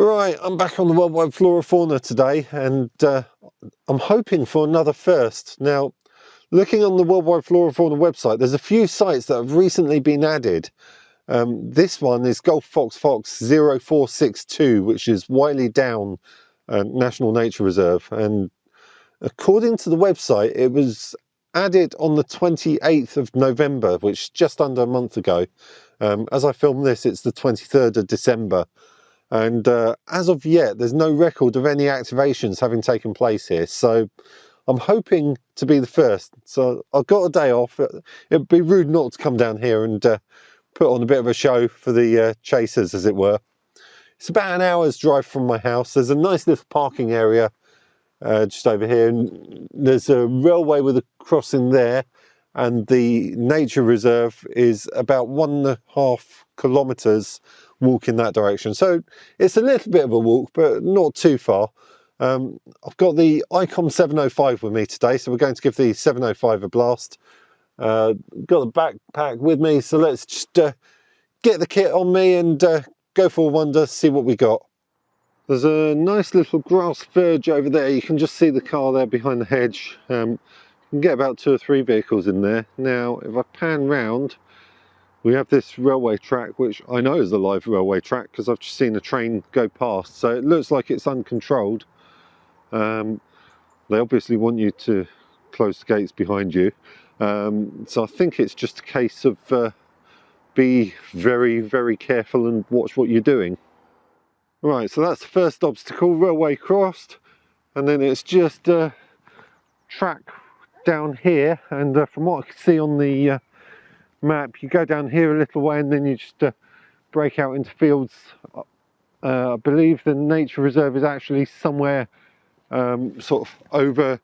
Right, I'm back on the World Wide Flora Fauna today, and I'm hoping for another first. Now, looking on the World Wide Flora Fauna website, there's a few sites that have recently been added. This one is Golf Fox Fox 0462, which is Wiley Down National Nature Reserve, and according to the website, it was added on the 28th of November, which is just under a month ago. As I film this, it's the 23rd of December. And as of yet, there's no record of any activations having taken place here. So I'm hoping to be the first. So I've got a day off. It'd be rude not to come down here and put on a bit of a show for the chasers, as it were. It's about an hour's drive from my house. There's a nice little parking area just over here. And there's a railway with a crossing there. And the nature reserve is about 1.5 kilometres walk in that direction, so it's a little bit of a walk but not too far. I've got the Icom 705 with me today, so we're going to give the 705 a blast. Got the backpack with me, so let's just get the kit on me and go for a wander, see what we got. There's a nice little grass verge over there. You can just see the car there behind the hedge. You can get about 2 or 3 vehicles in there. Now if I pan round, we have this railway track, which I know is a live railway track because I've just seen a train go past, so it looks like it's uncontrolled. They obviously want you to close the gates behind you, so I think it's just a case of be very, very careful and watch what you're doing. Right, so that's the first obstacle, railway crossed, and then it's just track down here, and from what I can see on the map, you go down here a little way and then you just break out into fields. I believe the nature reserve is actually somewhere sort of over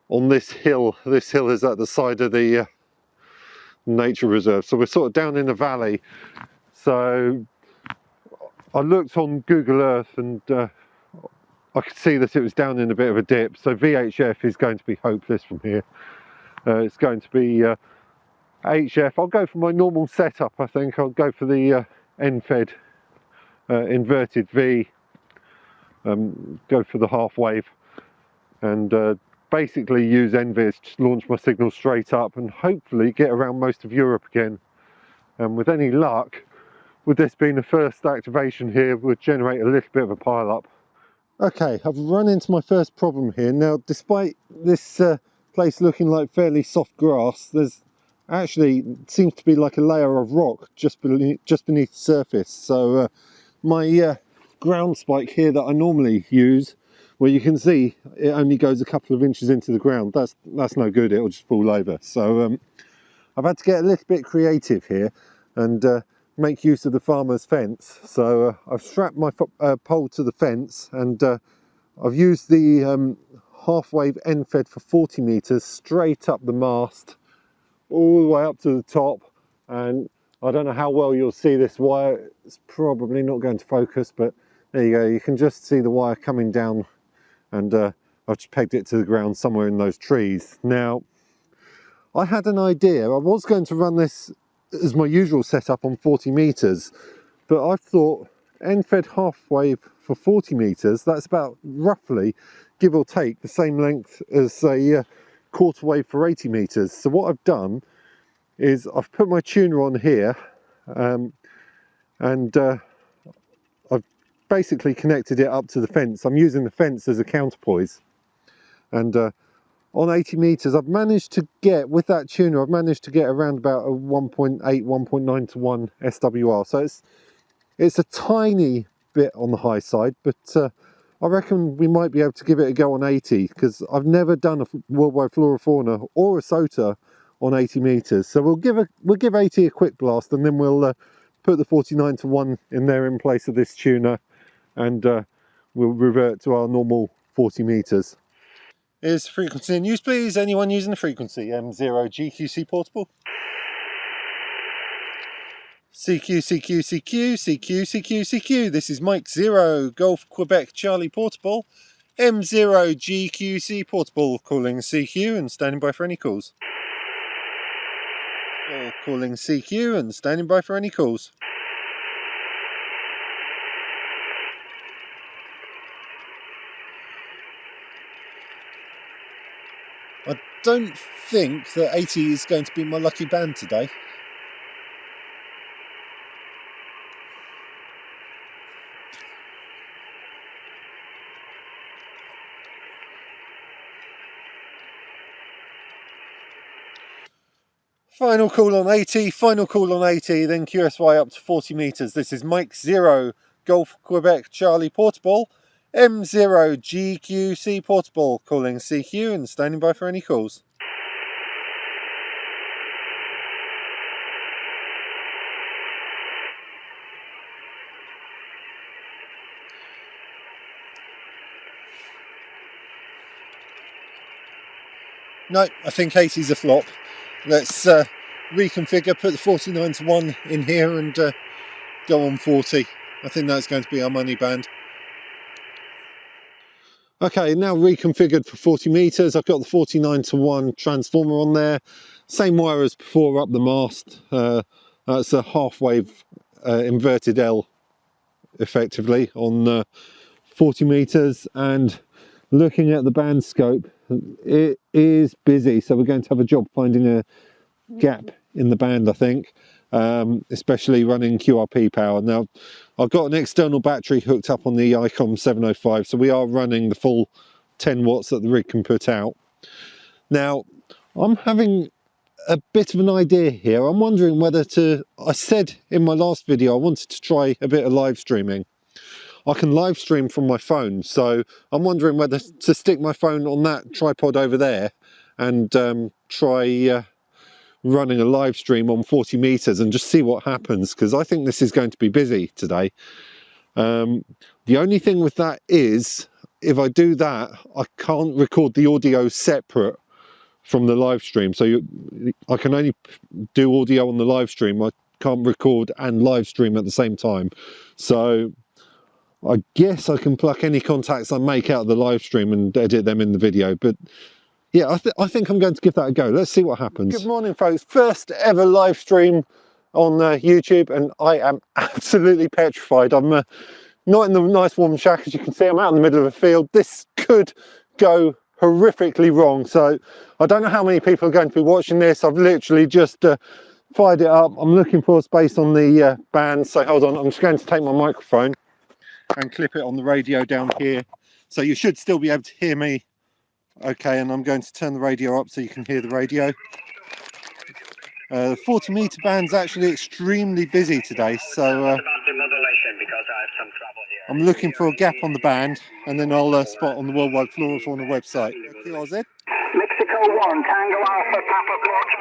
on this hill. This hill is at the side of the nature reserve, so we're sort of down in a valley. So I looked on Google Earth and I could see that it was down in a bit of a dip, so VHF is going to be hopeless from here. It's going to be HF. I'll go for my normal setup. I think I'll go for the end-fed inverted V, go for the half wave, and basically use NVIS to launch my signal straight up and hopefully get around most of Europe again. And with any luck, with this being the first activation here, would generate a little bit of a pile up. Okay, I've run into my first problem here. Now, despite this place looking like fairly soft grass, there's actually seems to be like a layer of rock just beneath the surface. So my ground spike here that I normally use, well, you can see it only goes a couple of inches into the ground. That's no good, it'll just fall over. So I've had to get a little bit creative here and make use of the farmer's fence. So I've strapped my pole to the fence, and I've used the half wave end fed for 40 meters straight up the mast all the way up to the top. And I don't know how well you'll see this wire. It's probably not going to focus, but there you go. You can just see the wire coming down, and I've just pegged it to the ground somewhere in those trees. Now, I had an idea. I was going to run this as my usual setup on 40 meters, but I thought end-fed half wave for 40 meters, that's about roughly, give or take, the same length as a quarter wave for 80 meters. So what I've done is I've put my tuner on here, and I've basically connected it up to the fence. I'm using the fence as a counterpoise, and on 80 meters I've managed to get, with that tuner, I've managed to get around about a 1.8, 1.9 to 1 SWR. So it's a tiny bit on the high side, but I reckon we might be able to give it a go on 80, because I've never done a World Wide Flora Fauna or a SOTA on 80 meters. So we'll give 80 a quick blast, and then we'll put the 49 to 1 in there in place of this tuner, and we'll revert to our normal 40 meters. Is frequency in use, please? Anyone using the frequency? M0 GQC portable. CQ, CQ, CQ, CQ, CQ, CQ. This is Mike 0, Golf Quebec Charlie portable. M0 GQC portable, calling CQ and standing by for any calls. Or calling CQ and standing by for any calls. I don't think that 80 is going to be my lucky band today. Final call on 80, final call on 80, then QSY up to 40 metres. This is Mike 0, Golf Quebec Charlie Portable, M0 GQC Portable, calling CQ and standing by for any calls. No, I think 80's a flop. Let's reconfigure, put the 49 to 1 in here and go on 40. I think that's going to be our money band. Okay, now reconfigured for 40 metres. I've got the 49 to 1 transformer on there. Same wire as before up the mast. That's a half wave inverted L effectively on 40 metres. And looking at the band scope, it is busy. So we're going to have a job finding a gap in the band, I think, especially running QRP power. Now, I've got an external battery hooked up on the Icom 705, so we are running the full 10 watts that the rig can put out. Now, I'm having a bit of an idea here. I'm wondering whether to, I said in my last video I wanted to try a bit of live streaming. I can live stream from my phone, so I'm wondering whether to stick my phone on that tripod over there and try running a live stream on 40 meters and just see what happens, because I think this is going to be busy today. The only thing with that is, if I do that, I can't record the audio separate from the live stream. So I can only do audio on the live stream. I can't record and live stream at the same time. So I guess I can pluck any contacts I make out of the live stream and edit them in the video. But yeah, I think I'm going to give that a go. Let's see what happens. Good morning, folks. First ever live stream on YouTube, and I am absolutely petrified. I'm not in the nice warm shack, as you can see. I'm out in the middle of a field. This could go horrifically wrong. So I don't know how many people are going to be watching this. I've literally just fired it up. I'm looking for a space on the band. So hold on, I'm just going to take my microphone and clip it on the radio down here. So you should still be able to hear me. Okay, and I'm going to turn the radio up so you can hear the radio. The 40 meter band's actually extremely busy today, so I'm looking for a gap on the band, and then I'll spot on the World Wide Flora Fauna website. QRZ. Mexico 1, Tango Alpha, Papa Portable.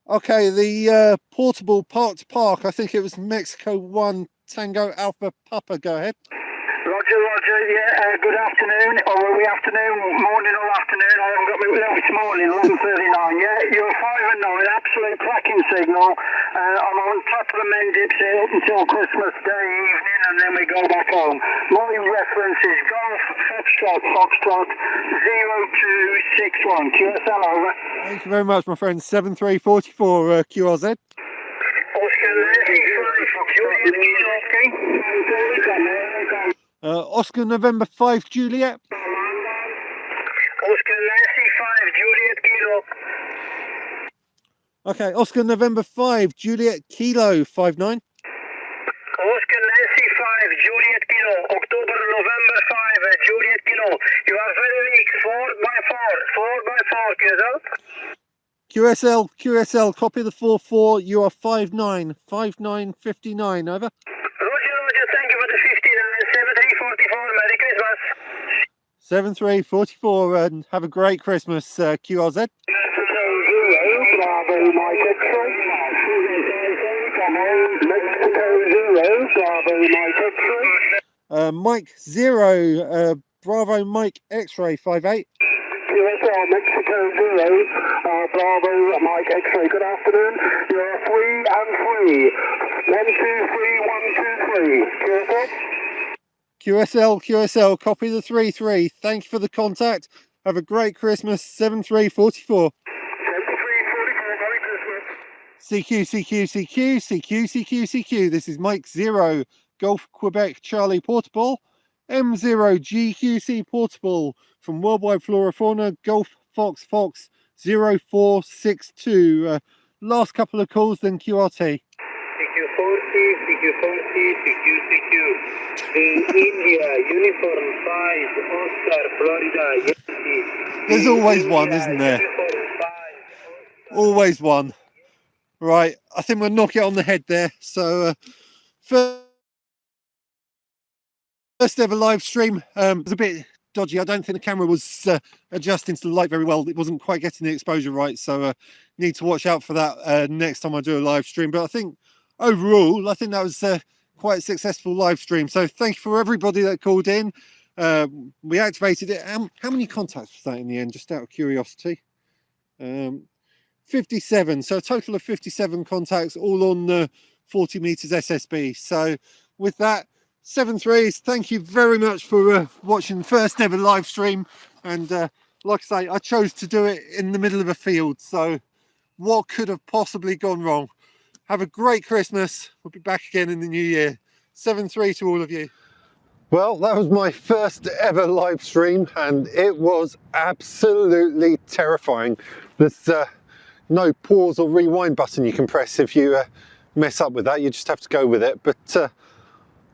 Okay, the portable parked park, I think it was Mexico 1, Tango Alpha, Papa, go ahead. Roger, Roger, yeah, good afternoon, or are we afternoon, morning or afternoon? I haven't got my this morning, 11:39, yeah, you're 5 and 9, absolute cracking signal. I'm on top of the Mendips here until Christmas Day evening, and then we go back home. My reference is Golf Foxtrot 0261, QSL over. Thank you very much, my friend, 7344 QRZ. Oscar Nancy 5, Oscar November 5 Juliet. Oscar Nancy 5, Juliet Kilo. Okay, Oscar November 5 Juliet Kilo 59. Oscar Nancy 5, Juliet Kilo. October November 5, Juliet Kilo. You are very weak, 4 by 4, 4 by 4, QSL. QSL, copy the 44, you are 59, 5959, over. Roger, thank you for the 59, 7344, Merry Christmas. 7344, and have a great Christmas, QRZ. Bravo, Mike X-ray. Mexico 0, Bravo, Mike X-ray. Mike 0, Bravo Mike X-ray 58. QSL Mexico 0, Bravo Mike X-ray. Good afternoon. You're 3 and 3. 1, 2, 3, 1, 2, 3. QSL, copy the 33. Thank you for the contact. Have a great Christmas, 7344. 7344, Merry Christmas. CQ. This is Mike 0, Golf Quebec Charlie Portable, M0GQC Portable from World Wide Flora Fauna, Golf Fox Fox 0462. Last couple of calls, then QRT. CQ40, CQ40, CQ. India, Uniform 5, Oscar, Florida, Yankee. There's always one, isn't there? Uniform 5, Always one. Right, I think we'll knock it on the head there. So, first ever live stream. It was a bit dodgy. I don't think the camera was adjusting to the light very well. It wasn't quite getting the exposure right. So, need to watch out for that next time I do a live stream. But I think overall, I think that was quite a successful live stream. So, thank you for everybody that called in. We activated it. How many contacts was that in the end? Just out of curiosity. 57, so a total of 57 contacts, all on the 40 meters SSB. So with that, 7-3s, thank you very much for watching the first ever live stream. And like I say, I chose to do it in the middle of a field, so what could have possibly gone wrong? Have a great Christmas. We'll be back again in the new year. 7-3 to all of you. Well, that was my first ever live stream, and it was absolutely terrifying. There's no pause or rewind button you can press if you mess up with that. You just have to go with it. But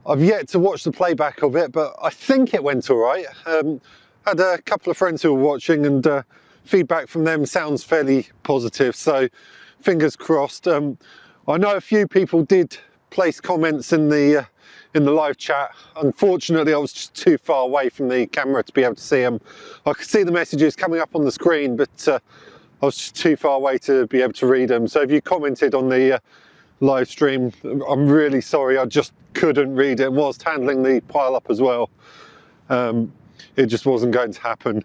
I've yet to watch the playback of it, but I think it went all right. Had a couple of friends who were watching, and feedback from them sounds fairly positive, so fingers crossed. I know a few people did place comments in the live chat. Unfortunately, I was just too far away from the camera to be able to see them. I could see the messages coming up on the screen, but I was just too far away to be able to read them. So if you commented on the live stream, I'm really sorry, I just couldn't read it. Whilst handling the pile up as well, it just wasn't going to happen.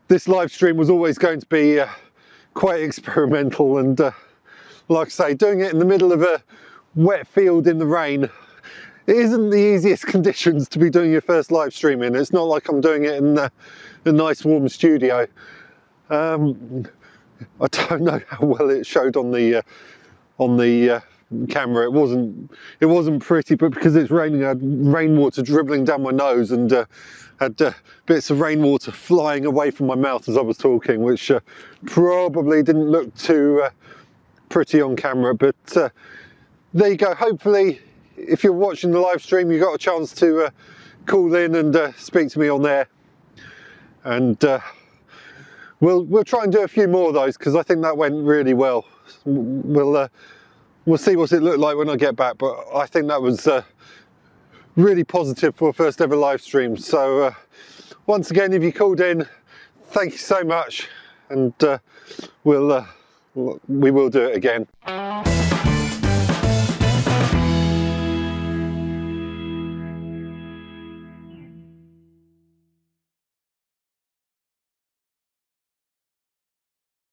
This live stream was always going to be quite experimental, and like I say, doing it in the middle of a wet field in the rain, it isn't the easiest conditions to be doing your first live stream in. It's not like I'm doing it in a nice warm studio. I don't know how well it showed on the camera. It wasn't pretty, but because it's raining, I had rainwater dribbling down my nose, and had bits of rainwater flying away from my mouth as I was talking, which probably didn't look too pretty on camera. But there you go. Hopefully, if you're watching the live stream, you got a chance to call in and speak to me on there, and we'll try and do a few more of those, because I think that went really well. We'll see what it looked like when I get back, but I think that was really positive for a first ever live stream. So once again, if you called in, thank you so much, and we will do it again.